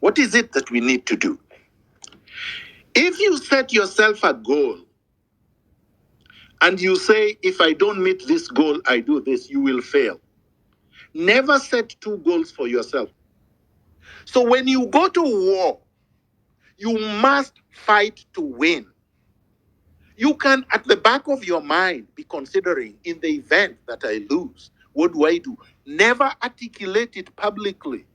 What is it that we need to do? If you set yourself a goal and you say, if I don't meet this goal, I do this, you will fail. Never set two goals for yourself. So when you go to war, you must fight to win. You can, at the back of your mind, be considering, in the event that I lose, what do I do? Never articulate it publicly,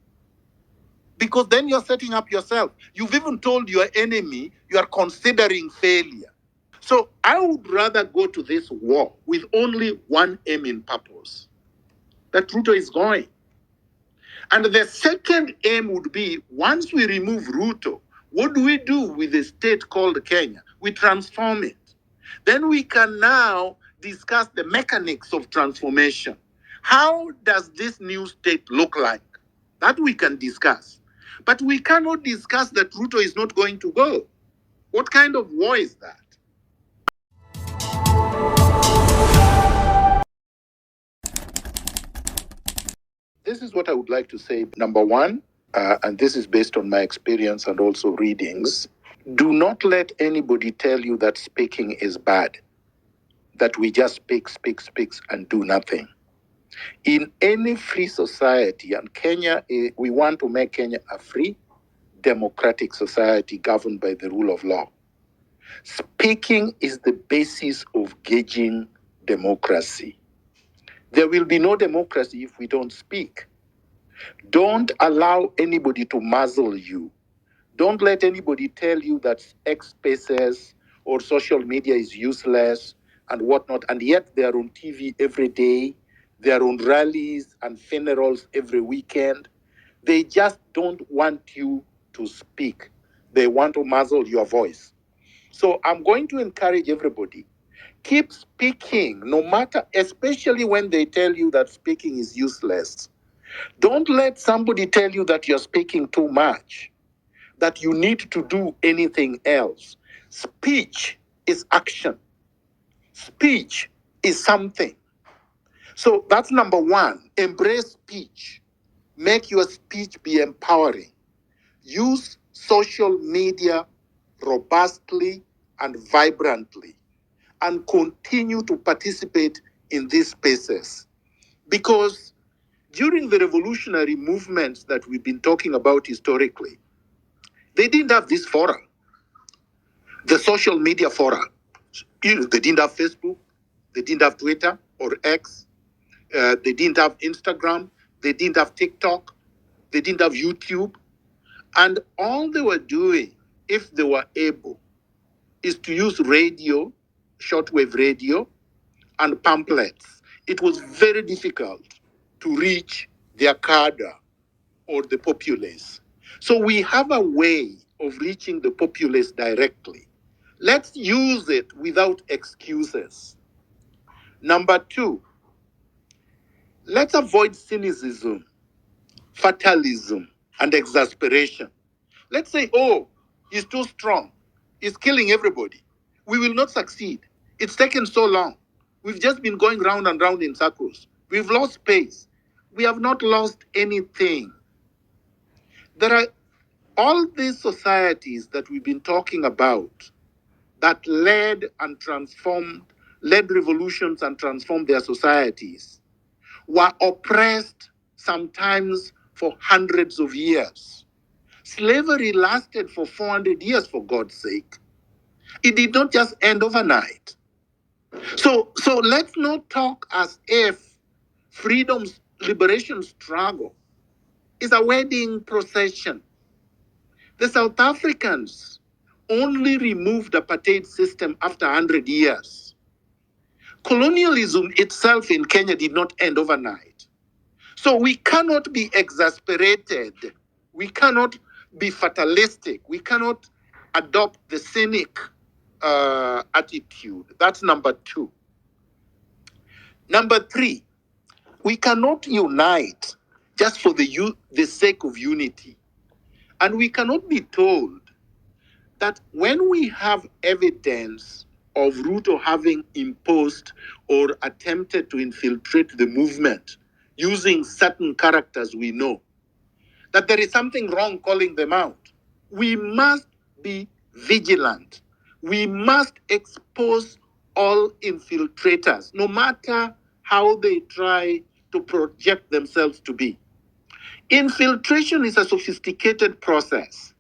because then you're setting up yourself. You've even told your enemy you are considering failure. So I would rather go to this war with only one aim in purpose, that Ruto is going. And the second aim would be, once we remove Ruto, what do we do with a state called Kenya? We transform it. Then we can now discuss the mechanics of transformation. How does this new state look like? That we can discuss. But we cannot discuss that Ruto is not going to go. What kind of war is that? This is what I would like to say. Number one, and this is based on my experience and also readings, do not let anybody tell you that speaking is bad, that we just speak, and do nothing. In any free society, and Kenya, we want to make Kenya a free, democratic society governed by the rule of law. Speaking is the basis of gauging democracy. There will be no democracy if we don't speak. Don't allow anybody to muzzle you. Don't let anybody tell you that X Spaces or social media is useless and whatnot, and yet they are on TV every day. They are on rallies and funerals every weekend. They just don't want you to speak. They want to muzzle your voice. So I'm going to encourage everybody, keep speaking, no matter, especially when they tell you that speaking is useless. Don't let somebody tell you that you're speaking too much, that you need to do anything else. Speech is action. Speech is something. So that's number one. Embrace speech. Make your speech be empowering. Use social media robustly and vibrantly, and continue to participate in these spaces. Because during the revolutionary movements that we've been talking about historically, they didn't have this forum, the social media forum. They didn't have Facebook, they didn't have Twitter or X, they didn't have Instagram, they didn't have TikTok, they didn't have YouTube. And all they were doing, if they were able, is to use radio, shortwave radio, and pamphlets. It was very difficult to reach their cadre or the populace. So we have a way of reaching the populace directly. Let's use it without excuses. Number two, let's avoid cynicism, fatalism, and exasperation. Let's say, oh, he's too strong. He's killing everybody. We will not succeed. It's taken so long. We've just been going round and round in circles. We've lost pace. We have not lost anything. There are all these societies that we've been talking about that led revolutions and transformed their societies, were oppressed sometimes for hundreds of years. Slavery lasted for 400 years, for God's sake. It did not just end overnight. So let's not talk as if freedom's liberation struggle is a wedding procession. The South Africans only removed the apartheid system after 100 years. Colonialism itself in Kenya did not end overnight. So we cannot be exasperated. We cannot be fatalistic. We cannot adopt the cynic attitude. That's number two. Number three, we cannot unite just for the sake of unity. And we cannot be told that when we have evidence of Ruto having imposed or attempted to infiltrate the movement using certain characters we know, that there is something wrong calling them out. We must be vigilant. We must expose all infiltrators, no matter how they try to project themselves to be. Infiltration is a sophisticated process.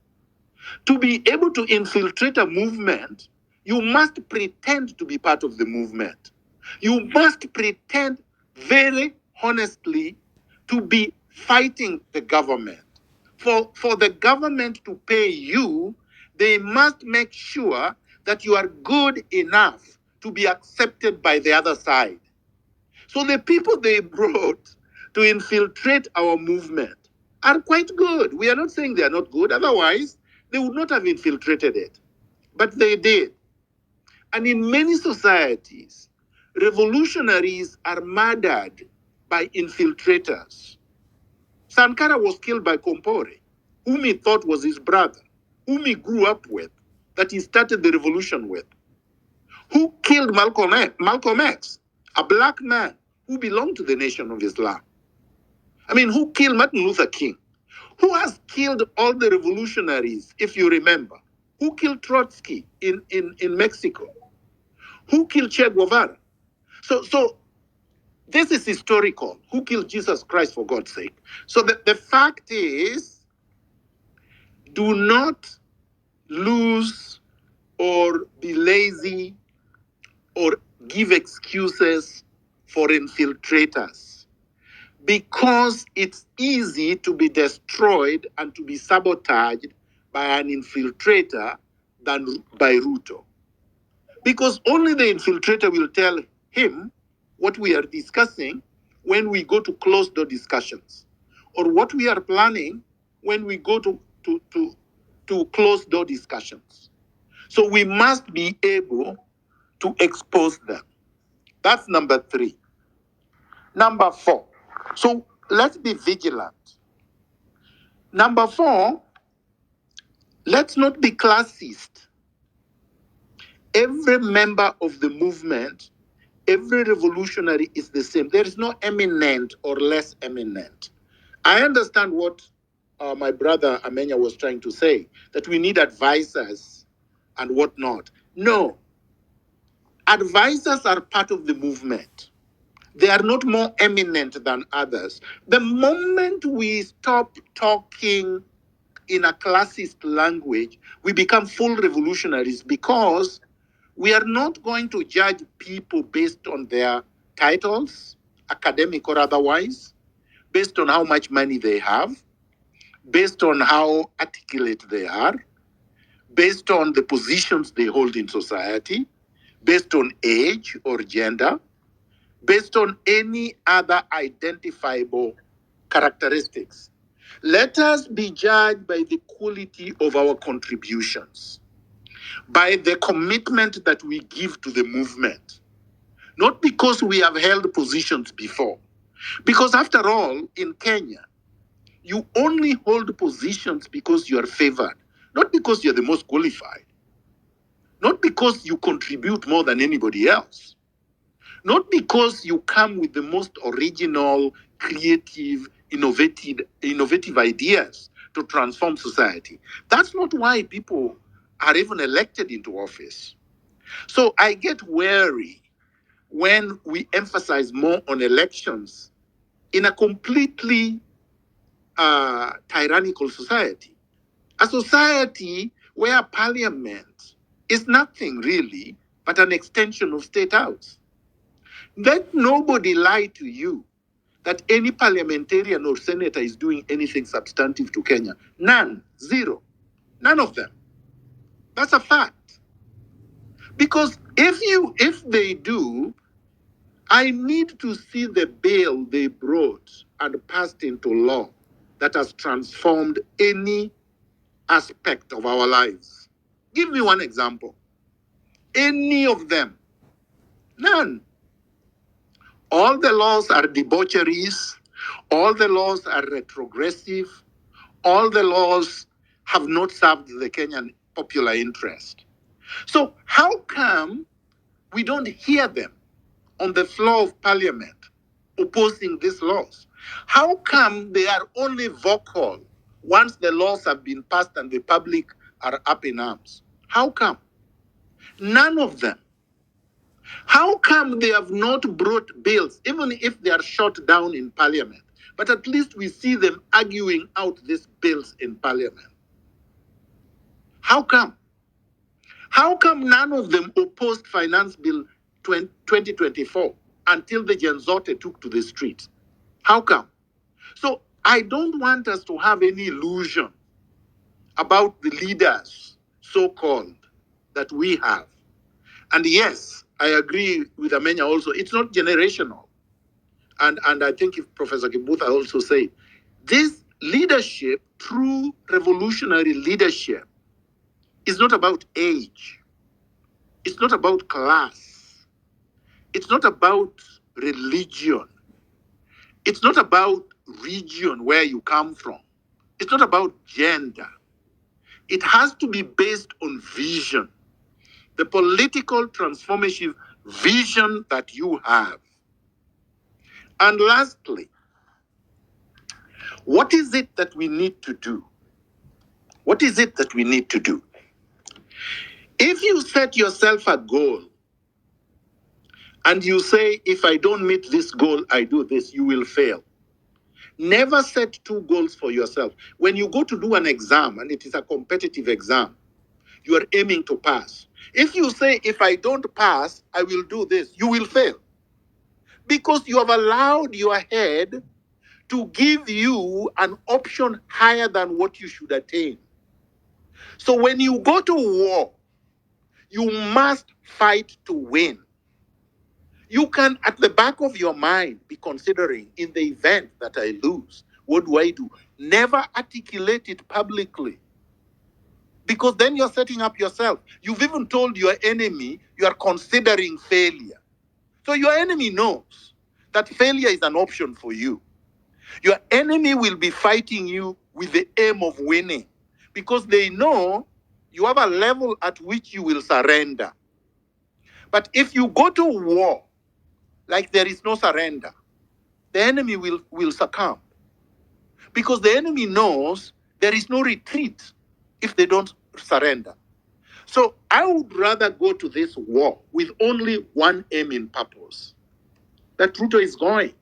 To be able to infiltrate a movement, you must pretend to be part of the movement. You must pretend very honestly to be fighting the government. For the government to pay you, they must make sure that you are good enough to be accepted by the other side. So the people they brought to infiltrate our movement are quite good. We are not saying they are not good. Otherwise, they would not have infiltrated it. But they did. And in many societies, revolutionaries are murdered by infiltrators. Sankara was killed by Kompore, whom he thought was his brother, whom he grew up with, that he started the revolution with. Who killed Malcolm X, a black man who belonged to the Nation of Islam? I mean, who killed Martin Luther King? Who has killed all the revolutionaries, if you remember? Who killed Trotsky in Mexico? Who killed Che Guevara? So this is historical. Who killed Jesus Christ, for God's sake? So the fact is, do not lose or be lazy or give excuses for infiltrators, because it's easy to be destroyed and to be sabotaged by an infiltrator than by Ruto. Because only the infiltrator will tell him what we are discussing when we go to closed door discussions, or what we are planning when we go to closed door discussions. So we must be able to expose them. That's number 3. Number 4. So let's be vigilant. Number 4, let's not be classist. Every member of the movement, every revolutionary is the same. There is no eminent or less eminent. I understand what my brother Amenya was trying to say, that we need advisors and whatnot. No, advisors are part of the movement. They are not more eminent than others. The moment we stop talking in a classist language, we become full revolutionaries, because we are not going to judge people based on their titles, academic or otherwise, based on how much money they have, based on how articulate they are, based on the positions they hold in society, based on age or gender, based on any other identifiable characteristics. Let us be judged by the quality of our contributions, by the commitment that we give to the movement, not because we have held positions before. Because after all, in Kenya, you only hold positions because you are favored, not because you're the most qualified, not because you contribute more than anybody else, not because you come with the most original, creative, innovative ideas to transform society. That's not why people are even elected into office. So I get wary when we emphasize more on elections in a completely tyrannical society. A society where parliament is nothing really but an extension of state house. Let nobody lie to you that any parliamentarian or senator is doing anything substantive to Kenya. None. Zero. None of them. That's a fact. Because if they do, I need to see the bill they brought and passed into law that has transformed any aspect of our lives. Give me one example. Any of them. None. All the laws are debaucheries. All the laws are retrogressive. All the laws have not served the Kenyan popular interest. So how come we don't hear them on the floor of parliament opposing these laws? How come they are only vocal once the laws have been passed and the public are up in arms? How come? None of them. How come they have not brought bills, even if they are shot down in parliament? But at least we see them arguing out these bills in parliament. How come? How come none of them opposed Finance Bill 2024 until the Genzote took to the streets? How come? So I don't want us to have any illusion about the leaders, so-called, that we have. And yes, I agree with Amenya also, it's not generational. And I think if Professor Kibuta also said, this leadership, true revolutionary leadership, is not about age. It's not about class. It's not about religion. It's not about region where you come from. It's not about gender. It has to be based on vision, the political transformative vision that you have. And lastly, what is it that we need to do? What is it that we need to do? If you set yourself a goal and you say, if I don't meet this goal, I do this, you will fail. Never set two goals for yourself. When you go to do an exam and it is a competitive exam, you are aiming to pass. If you say, if I don't pass, I will do this, you will fail. Because you have allowed your head to give you an option higher than what you should attain. So when you go to war, you must fight to win. You can, at the back of your mind, be considering, in the event that I lose, what do I do? Never articulate it publicly. Because then you're setting up yourself. You've even told your enemy you are considering failure. So your enemy knows that failure is an option for you. Your enemy will be fighting you with the aim of winning because they know you have a level at which you will surrender. But if you go to war like there is no surrender, the enemy will succumb because the enemy knows there is no retreat if they don't surrender. So I would rather go to this war with only one aim in purpose, that Ruto is going.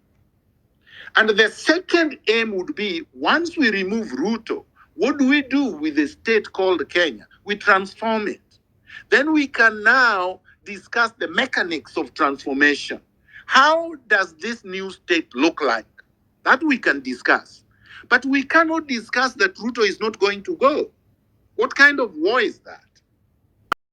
And the second aim would be, once we remove Ruto, what do we do with the state called Kenya? We transform it. Then we can now discuss the mechanics of transformation. How does this new state look like? That we can discuss. But we cannot discuss that Ruto is not going to go. What kind of war is that?